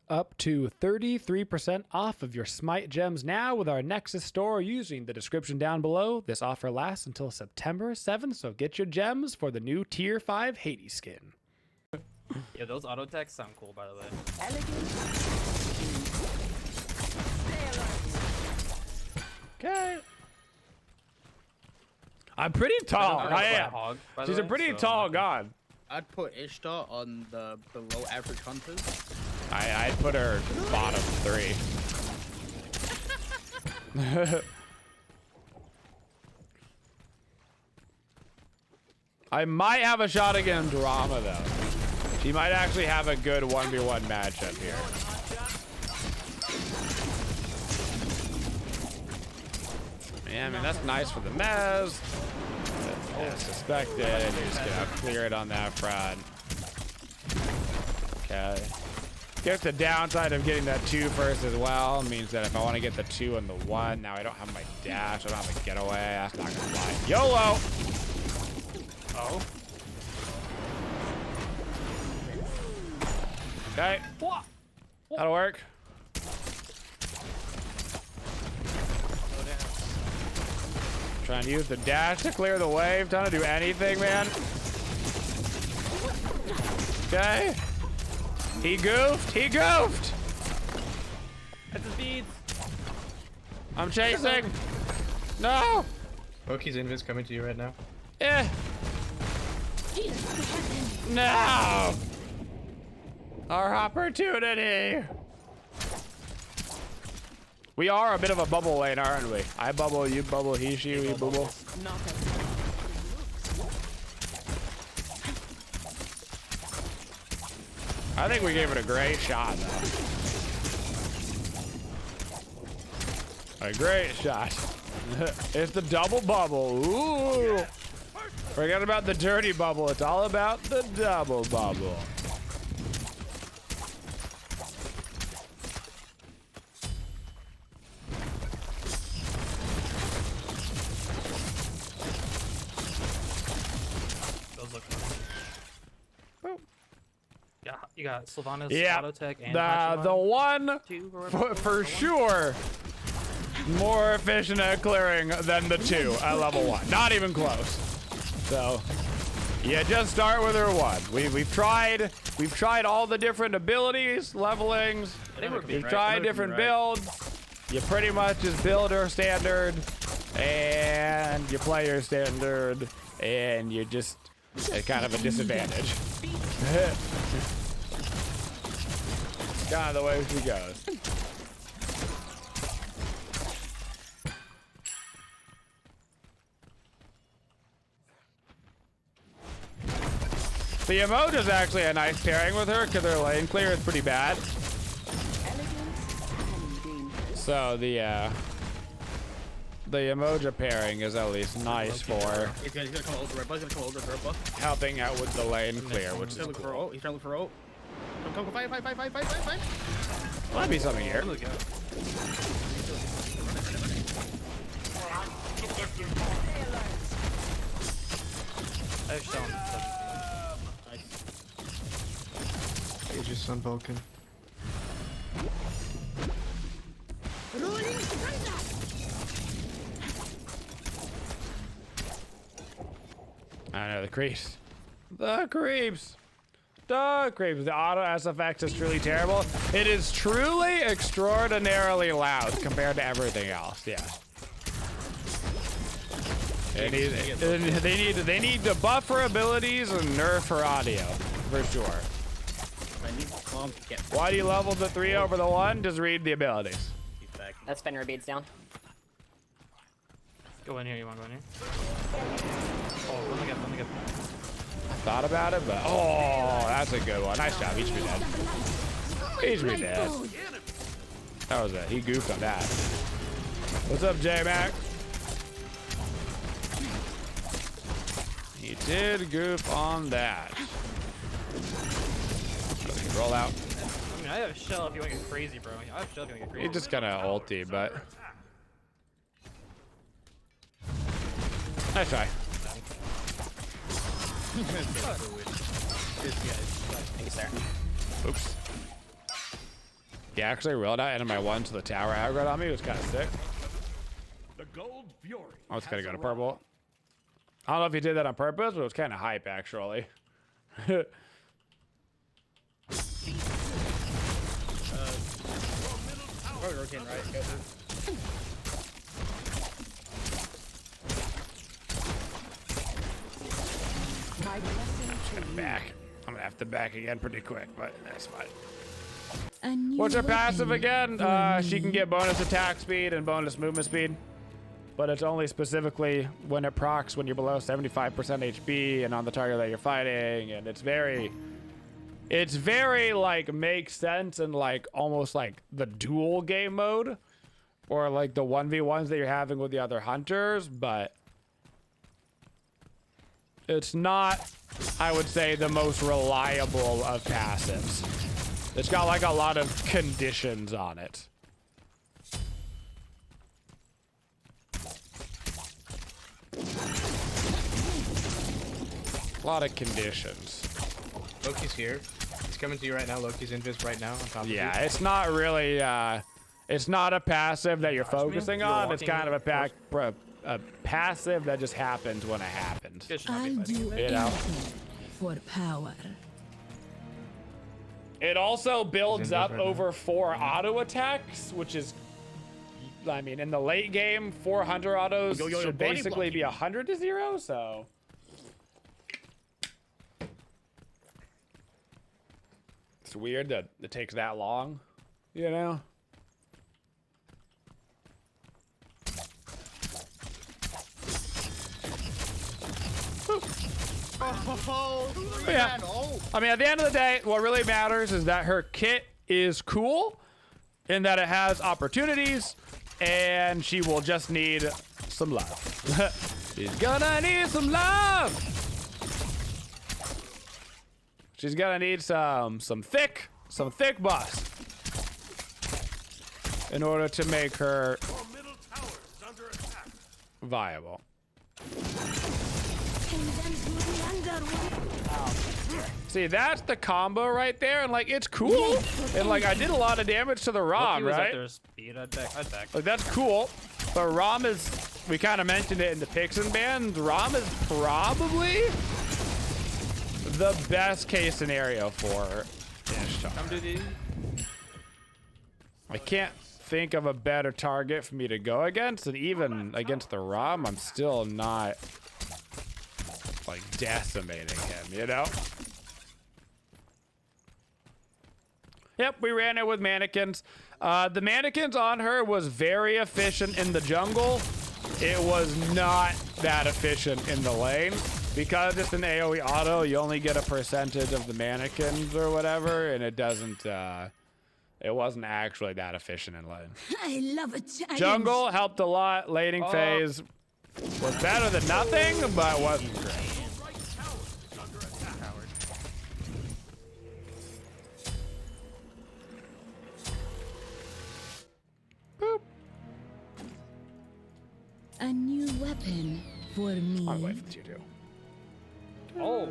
Up to 33% off of your Smite gems now with our Nexus store using the description down below. This offer lasts until September 7th, so get your gems for the new Tier 5 Hades skin. Yeah, those auto attacks sound cool, by the way. Okay. I'm pretty tall. I am. She's a pretty tall god. I'd put Ishtar on the below average hunters. I'd put her bottom 3. I might have a shot against Drama though. She might actually have a good 1v1 matchup here. Yeah, I mean that's nice for the mez. As suspected, you're just gonna clear it on that front. Okay. Guess the downside of getting that 2 first as well means that if I want to get the 2 and the 1, now I don't have my dash, I don't have a getaway. That's not gonna fly. YOLO! Oh. Okay. That'll work. Trying to use the dash to clear the wave. Trying to do anything, man. Okay. He goofed. He goofed. That's his beads. I'm chasing. No. Moki's invis coming to you right now. Yeah. No. Our opportunity. We are a bit of a bubble lane, aren't we? I bubble, you bubble, he, she, we bubble. I think we gave it a great shot, though. A great shot. It's the double bubble. Ooh. Forget about the dirty bubble. It's all about the double bubble. Yeah, you got Sylvanas, Yeah, auto tech, and the one for sure more efficient at clearing than the 2 at level 1. Not even close. So yeah, just start with her 1. We've tried all the different abilities, levelings. We've tried different builds. You pretty much just build her standard, and you play her standard, and you're just at kind of a disadvantage. Kind of the way she goes. The emote is actually a nice pairing with her because her lane clear is pretty bad. So the emoji pairing is at least nice for He's gonna come over the He's gonna come over the red buff. helping out with the lane clear, which is He's trying to look for cool. ult. He's trying to look for ult. Come, fight. Might be something here. I've shown. He's just on Vulcan. I know, the creeps. The creeps. The creeps. The auto SFX is truly terrible. It is truly extraordinarily loud compared to everything else. Yeah. They need to buff her abilities and nerf her audio for sure. Why do you level the 3 over the 1? Just read the abilities. That's Fenrir beads down. Go in here, you want to go in here? Oh, let me get. Thought about it, but oh, that's a good one. Nice job. He should be dead. He should be dead. That was it. He goofed on that. What's up, J-Mac? He did goof on that. Roll out. I mean, I have a shell if you want to get crazy, bro. I have a shell if you want to get crazy. He just kind of ulti, but nice try. This guy. Thank you, sir. Oops. He actually rolled out into my one, so the tower aggroed on me. It was kind of sick. The Gold Fury. I was gonna go to purple. I don't know if he did that on purpose, but it was kind of hype, actually. Rotating right. Go through. Back. I'm gonna have to back again pretty quick, but that's fine. A new What's her weapon passive again? for She can me. get bonus attack speed and bonus movement speed, but it's only specifically when it procs when you're below 75% HP and on the target that you're fighting, and it's very like makes sense in like almost like the dual game mode or like the 1v1s that you're having with the other hunters, but it's not, I would say, the most reliable of passives. It's got like a lot of conditions on it. A lot of conditions. Loki's here. He's coming to you right now. Loki's invis right now on top of you. Yeah, it's not really, it's not a passive that you're focusing on. It's kind of a passive that just happens when it happens. I'll do You know? anything for power. It also builds He's in up right now. over 4 auto attacks, which is, I mean, in the late game, 4 hunter autos Yo, should body basically be blocking. 100 to 0, so. It's weird that it takes that long, you know? Yeah. I mean, at the end of the day, what really matters is that her kit is cool in that it has opportunities, and she will just need some love. She's gonna need some love. She's gonna need some thick buffs in order to make her Your middle tower is under attack. viable. See, that's the combo right there, and like it's cool, and like I did a lot of damage to the Rom, Was at right? their speed. I'd back. Like that's cool, but Rom is, we kind of mentioned it in the picks and bans, Rom is probably the best case scenario for Ishtar. I can't think of a better target for me to go against, and even against the Rom, I'm still not like decimating him, you know? Yep, we ran it with mannequins. The mannequins on her was very efficient in the jungle. It was not that efficient in the lane. Because it's an AoE auto, you only get a percentage of the mannequins or whatever, and it doesn't, it wasn't actually that efficient in lane. I love a challenge. Jungle helped a lot. Laning phase was better than nothing, but wasn't great. Boop. A new weapon for me. I'll wait for you two. Oh.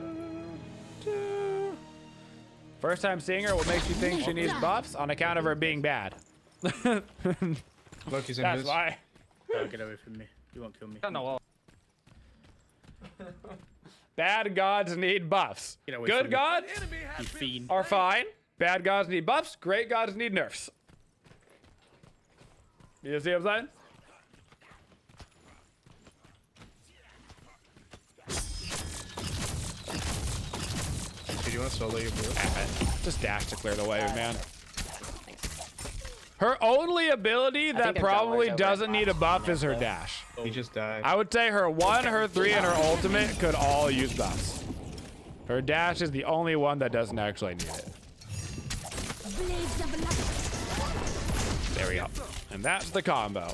First time seeing her, what makes you think she needs buffs? On account of her being bad. Loki's That's invis. why. Oh, get away from me. You won't kill me. Bad gods need buffs. Get away Good from me. gods You fiend. are fine. Bad gods need buffs. Great gods need nerfs. You see what I'm saying? Do you want to solo your blue? Just dash to clear the way, man. Her only ability that think a probably jungler's over doesn't at need a bot. buff is her dash. He just died. I would say her 1, her 3, and her ultimate could all use buffs. Her dash is the only one that doesn't actually need it. Blades of light. There we go. And that's the combo.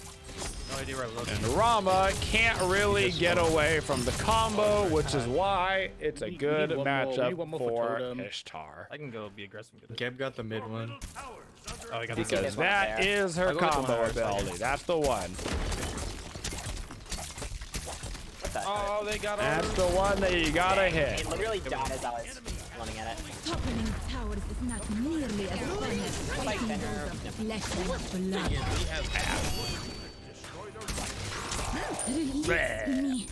No idea where I look. And Rama can't really get away from the combo, which is why it's a We need good one more- we matchup need one more for for totem. Ishtar. I can go be aggressive. Get it. Geb got the mid one. Oh, I got Because this. There's That one there. is her I'll go with the combo one on our ability. side. That's the one. What the Oh, they got all That's the one that you gotta hit. It literally died as I was running at it. Toppling towers is not nearly as fun as fighting those of flesh and blood. Release me.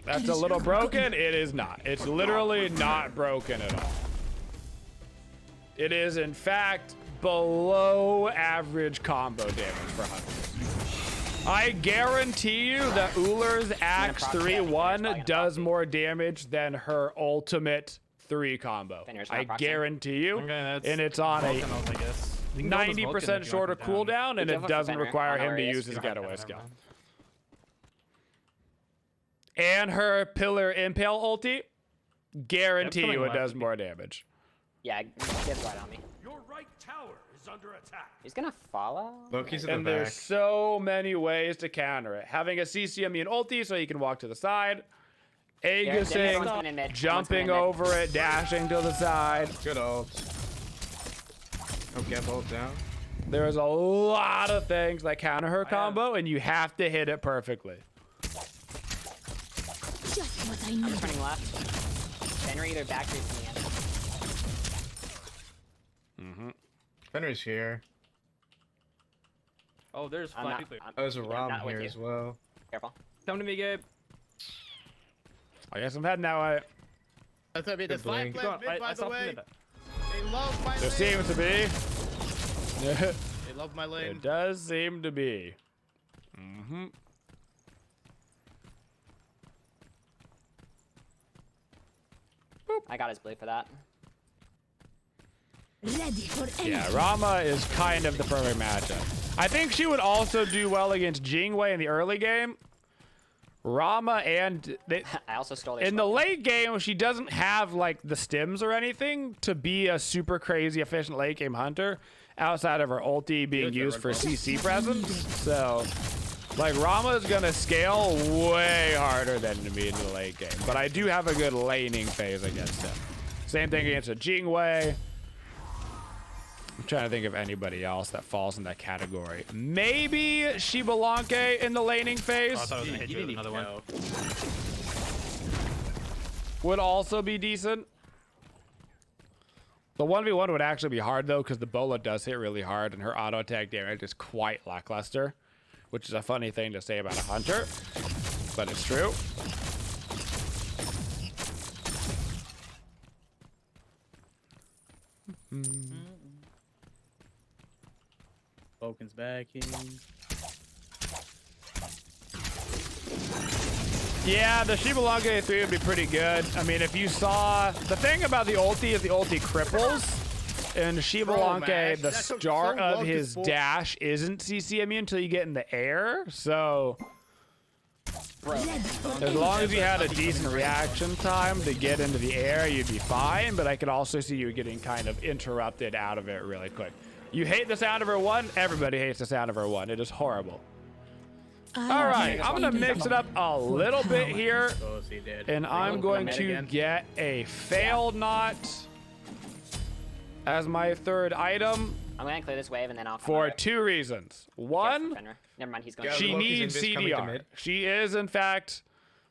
That's a little broken. It is not. It's literally not broken at all. It is, in fact, below average combo damage for hunters. I guarantee you that Ullr's Axe 3-1 does more damage than her ultimate 3 combo. I guarantee you. Okay, and it's on a Vulcan ult, I guess. You can go with 90% Vulcan if you want shorter to come down. cooldown, and Good it job for doesn't Fenrir. require I know him where to he is. use his Okay, getaway never skill. mind. And her Pillar Impale ulti, guarantee coming you it left. does more damage. Yeah, get right on me. Your right tower is under attack. He's gonna follow. Loki's in And the back. there's so many ways to counter it. Having a CC immune ulti so you can walk to the side. Everyone's been in Aegusing, mid. Everyone's jumping been in mid. over it, dashing to the side. Good ult. Oh, get ult down. There's a lot of things that counter her combo, and you have to hit it perfectly. Just what I I'm need. turning left. Fenrir either back or to the end. Fenrir's here. Oh, there's I'm 5 not. people. Oh, there's a I'm Rom not with here you. as well. Careful. Come to me, Gabe. I guess I'm heading that way. That's gonna be the Good blink. flank left mid, by the stopped way. him at They love my There lane. seems to be. They love my lane. It does seem to be. Mm-hmm. I got his blue for that. Ready for anything. Yeah, Rama is kind of the perfect matchup. I think she would also do well against Jingwei in the early game. Rama and I also stole their in the spell. late game, she doesn't have like the stims or anything to be a super crazy efficient late game hunter outside of her ulti being used for CC presence. So, like Rama is gonna scale way harder than me in the late game. But I do have a good laning phase against him. Same thing against a Jingwei. I'm trying to think of anybody else that falls in that category. Maybe Shibalanke in the laning phase I thought I was gonna hit you with another one. would also be decent. The 1v1 would actually be hard though, because the Bola does hit really hard and her auto attack damage is quite lackluster, which is a funny thing to say about a hunter, but it's true. Vulcan's backing. Yeah, the Shibalange 3 would be pretty good. I mean, if you saw... The thing about the ulti is the ulti cripples. And Shibalanke, man, the that took start so of long to his pull. dash isn't CC immune until you get in the air. So, Ready for as long as you had a decent reaction time to get into the air, you'd be fine. But I could also see you getting kind of interrupted out of it really quick. You hate the sound of her 1? Everybody hates the sound of her 1. It is horrible. All right, I'm going to mix it up a little bit here. Oh, he did. And I'm going Mid to again. get a failed knot as my third item I'm gonna clear this wave and then I'll. for 2 reasons. One, Never mind. He's going. Yeah, she Loki's needs invis coming to CDR. mid. She is, in fact,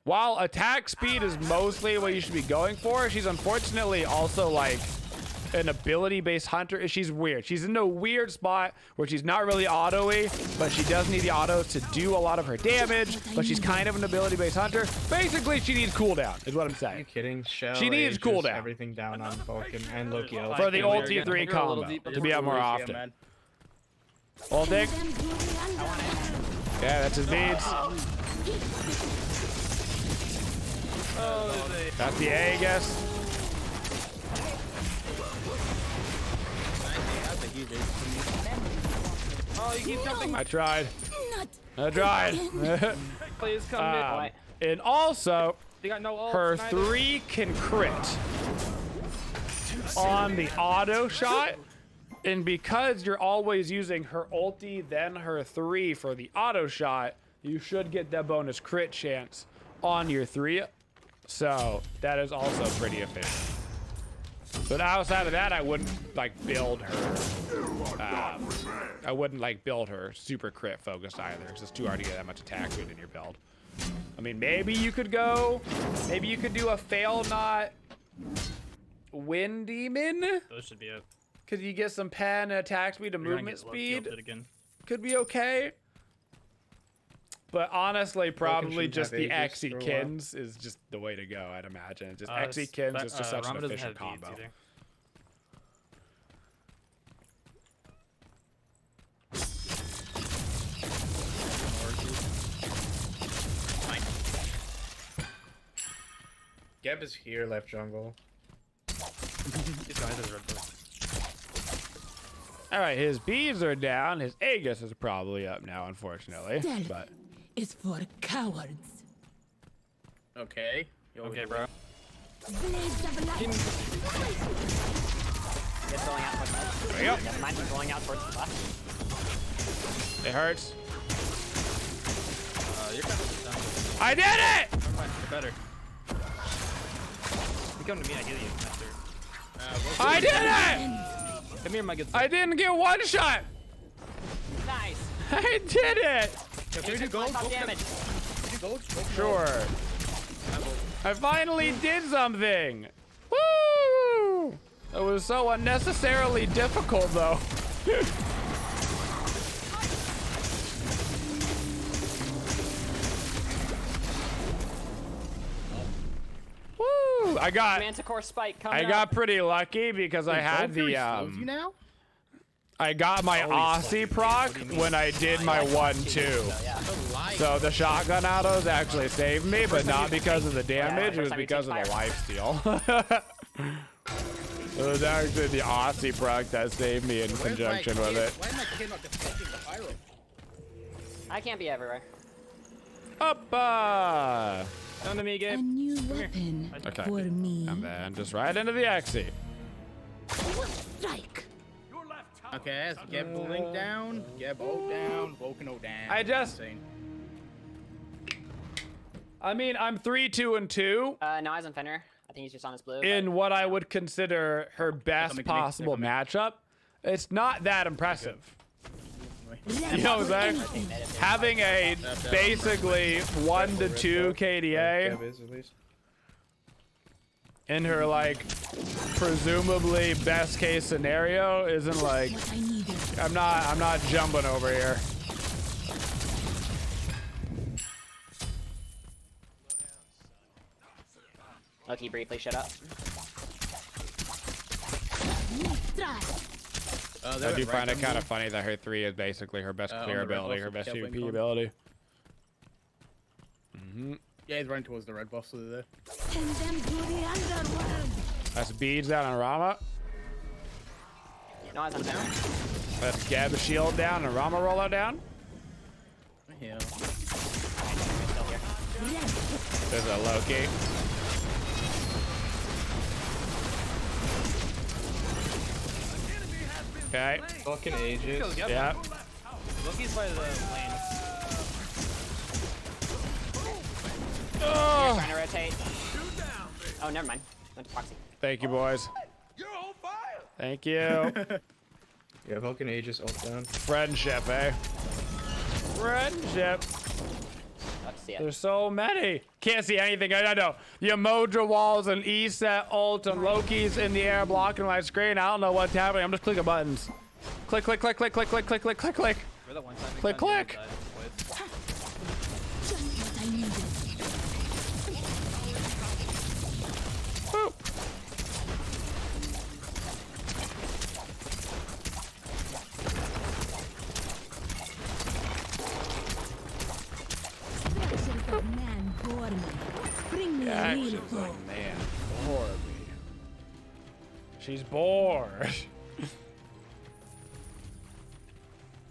while attack speed is mostly what you should be going for, she's unfortunately also like an ability-based hunter. She's weird. She's in a weird spot where she's not really auto-y, but she does need the auto to do a lot of her damage, but she's kind of an ability-based hunter. Basically, she needs cooldown, is what I'm Are you saying. kidding? Shell, She needs Aegis, cooldown. Everything down on Vulcan and Loki. ult. For the Yeah, ulti you're 3 a little combo, deep to be out more Yeah, often. man. Ult dig. them to the under. Yeah, that's his beads. That's the A, I guess. Oh, you keep jumping. I tried. Not I tried. Please come mid. And also, They got no ult. her neither. 3 can crit on the auto shot. And because you're always using her ulti, then her 3 for the auto shot, you should get that bonus crit chance on your 3. So that is also pretty efficient. But outside of that, I wouldn't like build her. I wouldn't like build her super crit focused either. It's just too hard to get that much attack rate in your build. I mean, maybe you could go. Maybe you could do a fail not wind demon. Those should be it. Could you get some pen and attack speed and You're gonna movement get Loki speed? ulted again. Could be okay. But honestly, probably shouldn't just have the Aegis for a while. Exekins is just the way to go, I'd imagine. Just Exekins is just such an Rama doesn't efficient have beads combo. either. Geb is here, left jungle. These guys have the red buff. All right, his beads are down. His Aegis is probably up now, unfortunately. Stealth But is for cowards. Okay. Okay, bro. Blades of light. It's rolling out towards the left. there you go. Never mind, he's rolling out towards the left. It hurts. You're kind of done. I did it! Never mind, you're better. You come to me, I heal you. Master. I did it! Come here, my good. I didn't get one shot. Nice. I did it. Here you go. Top damage. Sure. I finally did something. Woo! It was so unnecessarily difficult, though. Woo! I got Manticore spike coming I got pretty lucky because I had the You now? I got my Aussie proc when I did my 1-2. Yeah. So the shotgun autos actually saved me, but not because of the damage, it was because of the lifesteal. It was actually the Aussie proc that saved me in conjunction with it. Why am I kid not deflecting the pyro? I can't be everywhere. Uppa! Come to me, A Gabe. new weapon Okay. for me. And then just right into the Exy. Strike. Your left tower. Okay, so Geb Link down, Geb O down, Volcano down. I mean, I'm 3-2-2 No eyes on Fenrir. I think he's just on his blue. in what I would consider her best coming. possible matchup. It's not that impressive. You know what I'm saying? Having a basically 1-2 KDA Geb is at least. in her like presumably best case scenario isn't like What I needed. I'm not jumping over here. Loki briefly shut up. Strike. I do find it kind of funny that her 3 is basically her best clear on the red ability, buff her with best Kev PvP Wing on. ability. Yeah, he's running towards the red buff, so they're there. Send them to the underworld. That's beads down on Rama. No eyes on Fenrir. That's Gab shield down and Rama roller down. Yeah. Still here. There's a Loki. Okay. Fucking Aegis. Yeah. Loki's by the lane. Oh, Trying to rotate. Oh, never mind. Went to Foxy. thank you, boys. You're on fire. Thank you. Yeah, Vulcan Aegis ult down. Friendship, eh? Friendship. Let's see it. There's so many. Can't see anything. I know. Yamodra walls and E-set ult and Loki's in the air blocking my screen. I don't know what's happening. I'm just clicking buttons. Click, click, click, click, click, click, click, click, click, click. We're the one side. Click, click. Just what I needed. Woo. Structure of man bore me. Bring me a real Actions foe. like man. Bore me. She's bored.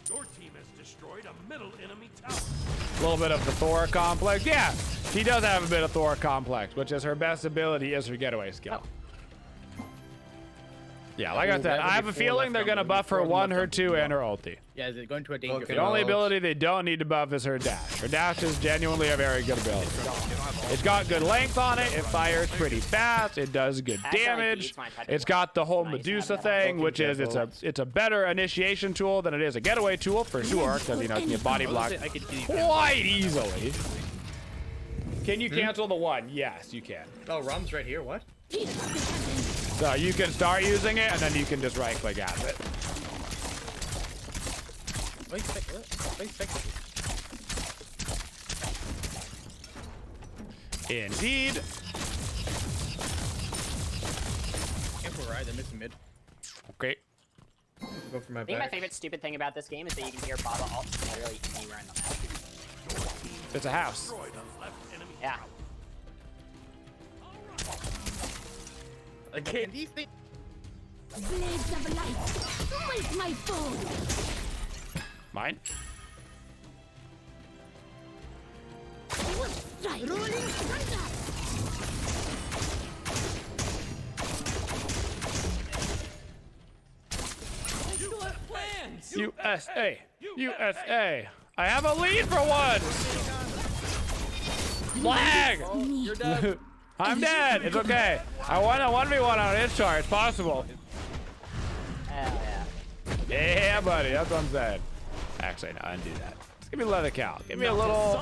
Your team has destroyed a middle enemy tower. A little bit of the Thor complex. Yeah, she does have a bit of Thor complex, which is her best ability is her getaway skill. Yeah, like I said, that would I have be a 4 feeling left they're on gonna blue, buff her 4 1, left her on 2, blue. and her ulti. Yeah, they're going to a danger Okay. The only Else. ability they don't need to buff is her dash. Her dash is genuinely a very good ability. It's got good length on it. It fires pretty fast. It does good Actually, damage. beats my type It's of got the whole Nice. Medusa Have that thing, on. which is it's a better initiation tool than it is a getaway tool for sure, because you know it can get body blocked I could heal you. quite easily. Can you cancel the 1? Yes, you can. Oh, Rom's right here. What? So you can start using it, and then you can just right-click at it. Wait, Indeed. Careful, right? They're missing mid. Okay. Go for my I think my back. favorite stupid thing about this game is that you can hear Baba ult literally anywhere in the map. It's a house. Destroyed a left enemy. Yeah. Again, these things. Blades of light, smite my foe. Mine? Strike. Rolling thunder. USA. USA. I have a lead for once. Flag. You're dead. I'm dead. It's okay. I won a 1v1 on Ishtar. It's possible. Hell yeah. Yeah, buddy. That's what I'm saying. Actually, no, undo that. Just give me leather cow. Give me a little.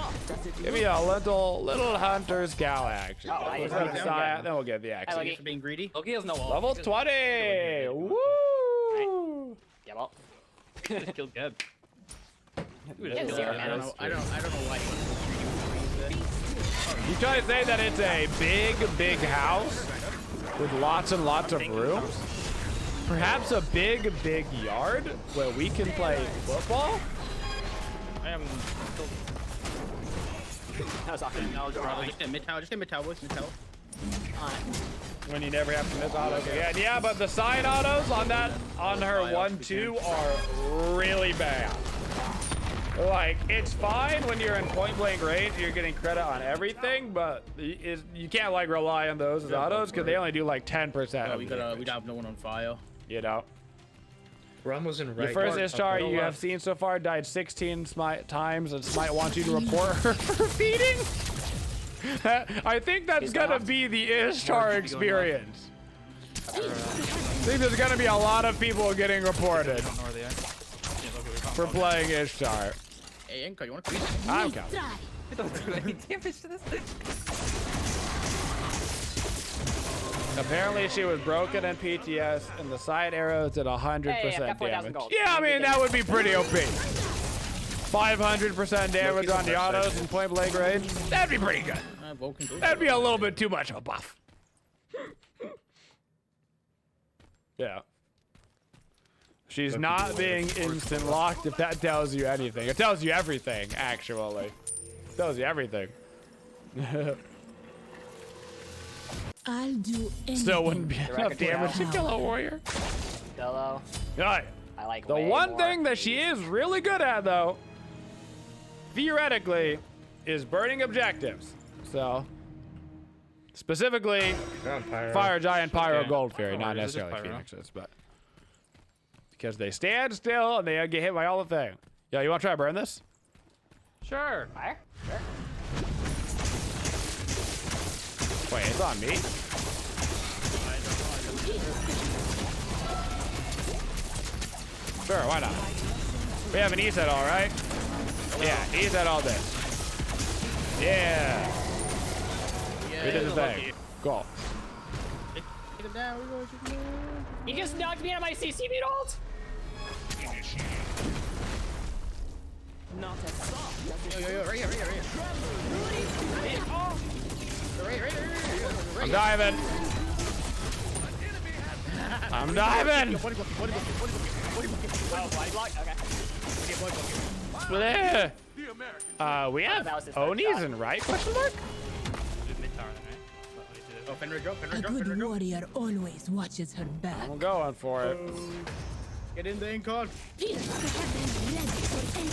Give me a little hunter's cow action. Oh, I Let's agree. have a side, then we'll get the I action. like it. For being greedy. Loki has no ult. Level He's 20. Woo! Yeah, well. just killed Geb. Yeah, zero I don't know. I don't know why. You try to say that it's a big house with lots and lots of rooms? Perhaps a big yard where we can play football? I am. That was awkward. No, probably just in mid tower. Just in mid tower. Mid tower. When you never have to miss autos again. Yeah, but the side autos on her 1-2 are really bad. Like, it's fine when you're in point blank range, you're getting credit on everything, but you can't like rely on those as autos because they only do like 10% of We the damage, have no one on fire. you know? Rom was in right. Your first guard, Ishtar upper you have left. seen so far died 16 times, and Smite wants you to report her for feeding? I think that's gonna be the Ishtar experience. I think there's gonna be a lot of people getting reported Don't know where they are. Yeah, Loki, we found for playing Ishtar. Hey, Enko, you want to please? I'm coming. Try. It doesn't do any damage to this thing. Apparently she was broken in PTS, and the side arrows did 100% Hey, I've got 4,000 damage. gold. Yeah, I mean, that would be pretty OP. 500% damage on the autos in point blank range. That'd be pretty good. Vulcan goes. That'd be a little bit too much of a buff. Yeah. She's not being instant locked, if that tells you anything. It tells you everything, actually. It tells you everything. I'll do anything. Still wouldn't be enough damage to kill a warrior. Solo. Right. I like The way one more. thing that she is really good at, though, theoretically, is burning objectives. So, specifically, Fire Giant, Pyro, Okay. Gold Fairy, not This is necessarily Pyro. Phoenixes, but because they stand still and they get hit by all the thing. Yo, you want to try to burn this? Sure. Fire? Sure. Wait, it's on me? Sure, why not? We have an E-set, all right? Yeah, E-set all day. Yeah. We did the thing. Cool. Take him down. We go. He just knocked me out of my CC beat ult! Yo, right here. I'm diving. I'm diving. Oh, body block? Okay. Bleh. The American We have That was his first Onis shot. and right? Question mark? Dude, mid tower then, right? That's what we did. Oh, Fenrir drop. A good warrior always watches her back. I'm going for it. Get in the Encon. Pierce the heavens ready for entry.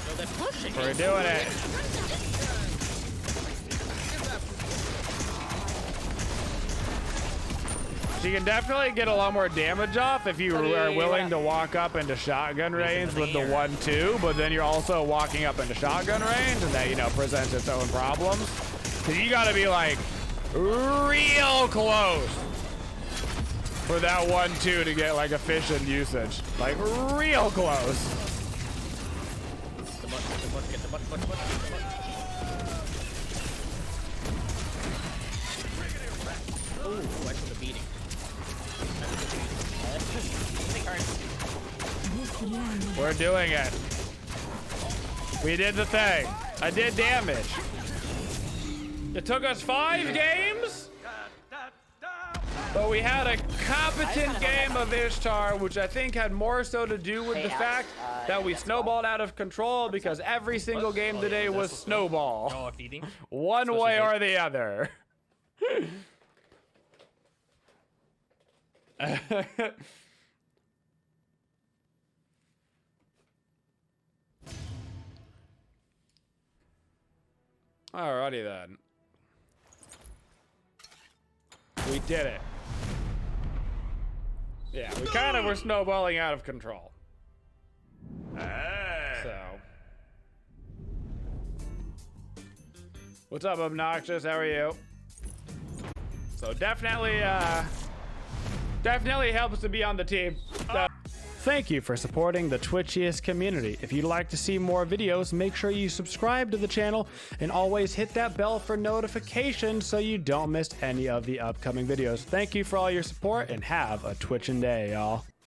No, they're pushing. We're doing it. So you can definitely get a lot more damage off if you are willing to walk up into shotgun range with the 1-2, but then you're also walking up into shotgun range, and that, you know, presents its own problems. Because you gotta be like real close for that 1-2 to get like efficient usage. Like real close. The butt, get the butt. Ooh, I took a beating. We're doing it. We did the thing. I did damage. It took us 5 games, but we had a competent game of Ishtar, which I think had more so to do with the fact that we snowballed out of control because every single game today was snowball. Oh, feeding. One way or the other. Alrighty then. We did it. Yeah, we kind of were snowballing out of control. So. What's up, Obnoxious? How are you? So definitely helps to be on the team. Thank you for supporting the Twitchiest community. If you'd like to see more videos, make sure you subscribe to the channel and always hit that bell for notifications so you don't miss any of the upcoming videos. Thank you for all your support and have a Twitchin' day, y'all.